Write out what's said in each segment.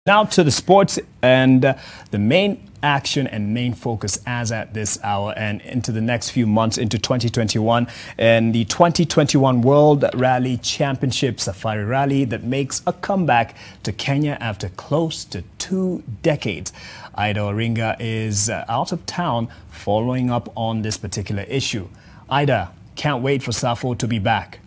Now to the sports and the main action and main focus as at this hour and into the next few months into 2021 and the 2021 World Rally Championship Safari Rally that makes a comeback to Kenya after close to 2 decades. Ida Oringa is out of town following up on this particular issue. Ida, can't wait for Safo to be back.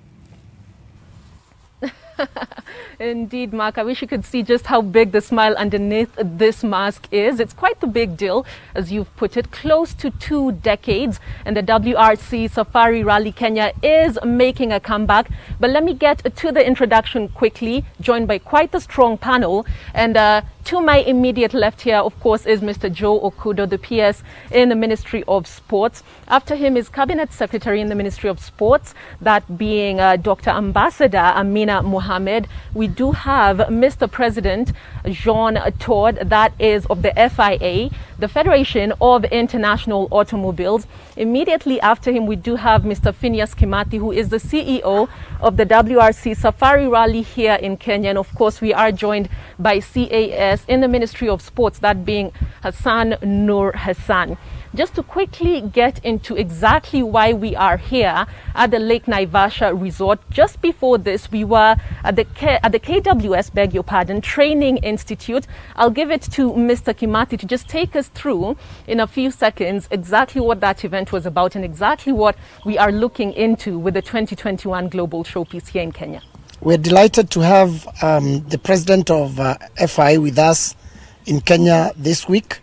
Indeed, Mark. I wish you could see just how big the smile underneath this mask is. It's quite the big deal, as you've put it, close to 2 decades. And the WRC Safari Rally Kenya is making a comeback. But let me get to the introduction quickly, joined by quite a strong panel. And to my immediate left here, of course, is Mr. Joe Okudo, the PS in the Ministry of Sports. After him is Cabinet Secretary in the Ministry of Sports, that being Dr. Ambassador Amina Mohamed. We do have Mr. President Jean Todt, that is of the FIA, the Federation of International Automobiles. Immediately after him, we do have Mr. Phineas Kimathi, who is the CEO of the WRC Safari Rally here in Kenya. And of course, we are joined by CAS in the Ministry of Sports, that being Hassan Nur Hassan. Just to quickly get into exactly why we are here at the Lake Naivasha Resort. Just before this, we were at the KWS, beg your pardon, Training Institute. I'll give it to Mr. Kimathi to just take us through in a few seconds exactly what that event was about and exactly what we are looking into with the 2021 Global Showpiece here in Kenya. We're delighted to have the president of FIA with us in Kenya this week.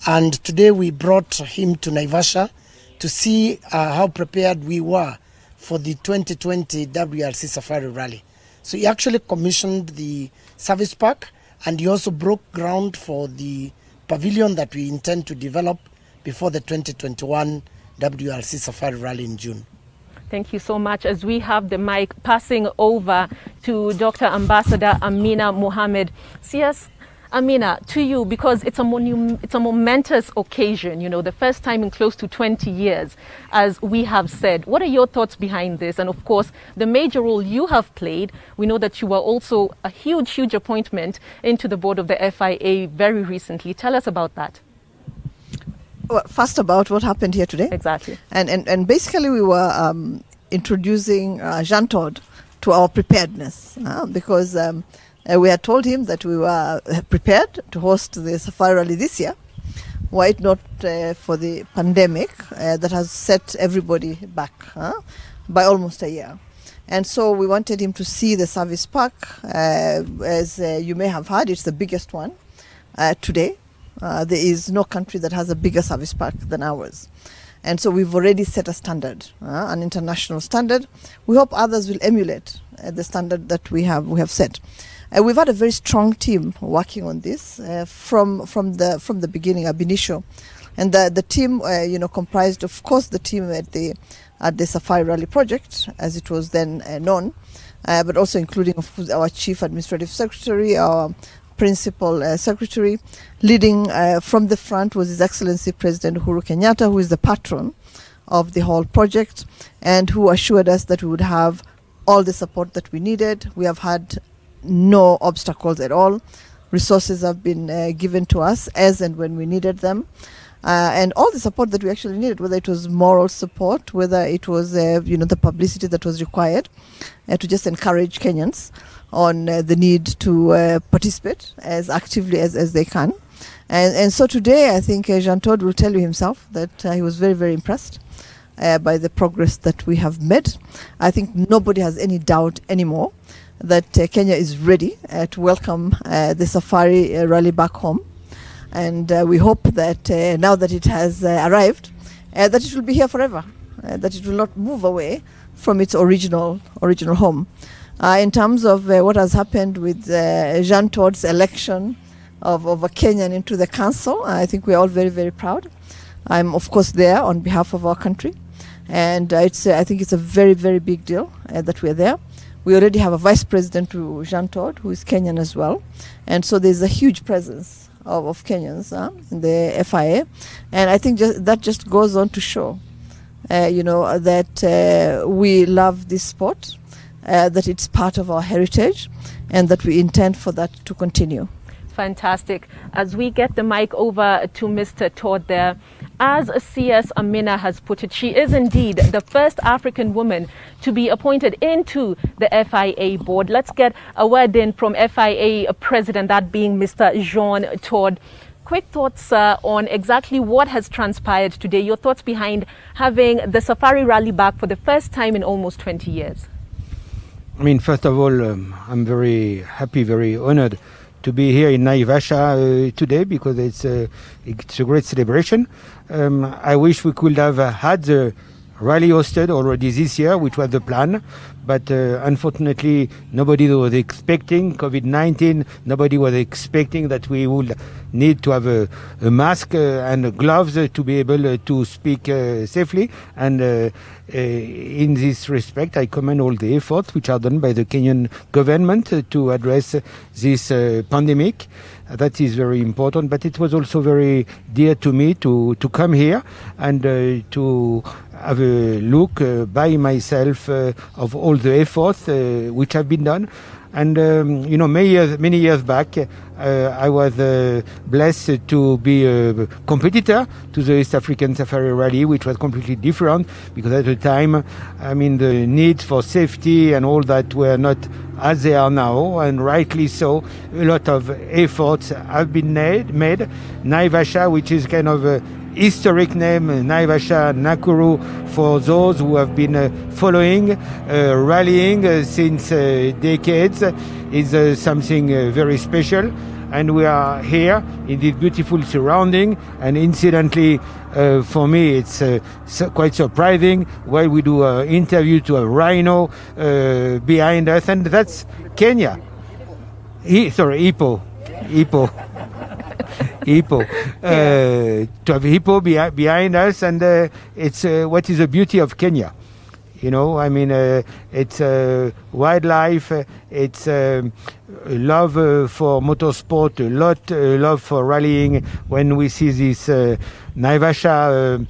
And today we brought him to Naivasha to see how prepared we were for the 2020 WRC Safari Rally. So he actually commissioned the service park, and he also broke ground for the pavilion that we intend to develop before the 2021 WRC Safari Rally in June. Thank you so much. As we have the mic passing over to Dr. Ambassador Amina Mohamed. CS Amina, to you, because it's a momentous occasion, you know, the first time in close to 20 years, as we have said. What are your thoughts behind this? And of course, the major role you have played. We know that you were also a huge appointment into the board of the FIA very recently. Tell us about that. Well, first about what happened here today. Exactly. And basically we were introducing Jean Todt to our preparedness because we had told him that we were prepared to host the Safari Rally this year. Why it not for the pandemic that has set everybody back by almost a year. And so we wanted him to see the service park. As you may have heard, it's the biggest one today. There is no country that has a bigger service park than ours. And so we've already set a standard, an international standard. We hope others will emulate the standard that we have set. We've had a very strong team working on this from the beginning, ab initio, and the team comprised, of course, the team at the Safari Rally project, as it was then known, but also including, of course, our chief administrative secretary, our principal secretary. Leading from the front was His Excellency President Uhuru Kenyatta, who is the patron of the whole project, and who assured us that we would have all the support that we needed. We have had no obstacles at all. Resources have been given to us as and when we needed them, and all the support that we actually needed, whether it was moral support, whether it was the publicity that was required to just encourage Kenyans on the need to participate as actively as they can. And so today I think Jean Todt will tell you himself that he was very impressed by the progress that we have made. I think nobody has any doubt anymore that Kenya is ready to welcome the Safari Rally back home. And we hope that now that it has arrived, that it will be here forever, that it will not move away from its original home. In terms of what has happened with Jean Todt's election of a Kenyan into the council, I think we are all very proud. I'm, of course, there on behalf of our country. And I think it's a very big deal that we're there. We already have a vice president to Jean Todt, who is Kenyan as well. And so there's a huge presence of Kenyans in the FIA. And I think that just goes on to show, that we love this sport, that it's part of our heritage, and that we intend for that to continue. Fantastic. As we get the mic over to Mr. Todd there, as CS Amina has put it, she is indeed the first African woman to be appointed into the FIA board. Let's get a word in from FIA President, that being Mr. Jean Todd. Quick thoughts on exactly what has transpired today, your thoughts behind having the Safari Rally back for the first time in almost 20 years. I mean, first of all, I'm very happy, very honored to be here in Naivasha today, because it's a great celebration. I wish we could have had the rally hosted already this year, which was the plan, but unfortunately nobody was expecting COVID-19. Nobody was expecting that we would need to have a mask and gloves to be able to speak safely. And in this respect, I commend all the efforts which are done by the Kenyan government to address this pandemic. That is very important, but it was also very dear to me to come here and to have a look by myself of all the efforts which have been done. And you know, many years back, I was blessed to be a competitor to the East African Safari Rally, which was completely different, because at the time, I mean, the needs for safety and all that were not as they are now, and rightly so. A lot of efforts have been made. Naivasha, which is kind of a historic name, Naivasha Nakuru, for those who have been following, rallying since decades, is something very special. And we are here in this beautiful surrounding, and incidentally, for me, it's quite surprising while we do an interview to a rhino behind us, and that's Kenya. Hippo. Hippo. To have hippo behind us, and it's what is the beauty of Kenya. You know, I mean, it's wildlife, it's love for motorsport, a lot love for rallying. When we see this Naivasha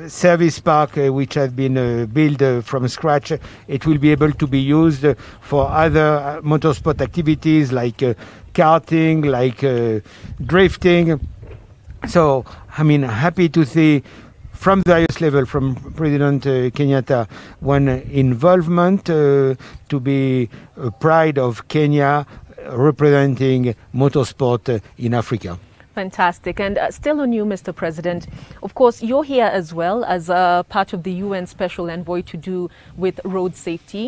service park, which has been built from scratch, it will be able to be used for other motorsport activities like karting, like drifting. So, I mean, happy to see from the highest level, from President Kenyatta, one involvement to be a pride of Kenya representing motorsport in Africa. Fantastic. And still on you, Mr. President, of course, you're here as well as part of the UN Special Envoy to do with road safety.